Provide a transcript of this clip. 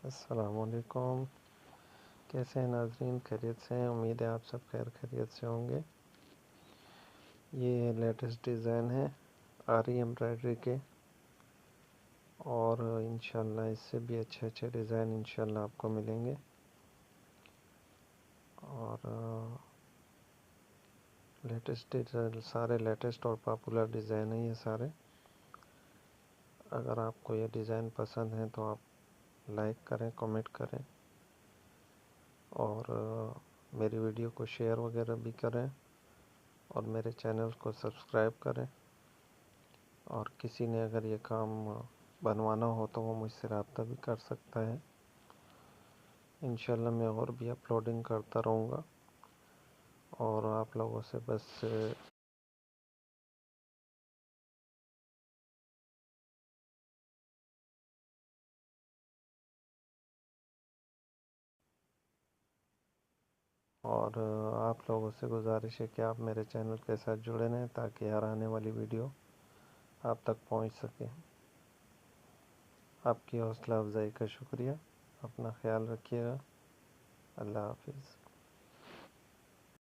السلام علیکم، کیسے ہیں ناظرین؟ خیریت سے ہیں؟ امید ہے آپ سب خیریت سے ہوں گے۔ یہ لیٹسٹ ڈیزائن ہے آری ایمبرائڈری کے، اور انشاءاللہ اس سے بھی اچھے ڈیزائن انشاءاللہ آپ کو ملیں گے۔ اور لیٹسٹ ڈیزائن، سارے لیٹسٹ اور پاپولر ڈیزائن ہیں یہ سارے۔ اگر آپ کو یہ ڈیزائن پسند ہیں تو آپ لائک کریں، کمنٹ کریں، اور میری ویڈیو کو شیئر وغیرہ بھی کریں، اور میرے چینل کو سبسکرائب کریں۔ اور کسی نے اگر یہ کام بنوانا ہو تو وہ مجھ سے رابطہ بھی کر سکتا ہے۔ انشاءاللہ میں اور بھی اپلوڈنگ کرتا رہوں گا، اور آپ لوگوں سے بس اور آپ لوگوں سے گزارش ہے کہ آپ میرے چینل کے ساتھ جڑے رہیں تاکہ ہر آنے والی ویڈیو آپ تک پہنچ سکے۔ آپ کی حوصلہ افزائی کا شکریہ۔ اپنا خیال رکھیے گا۔ اللہ حافظ۔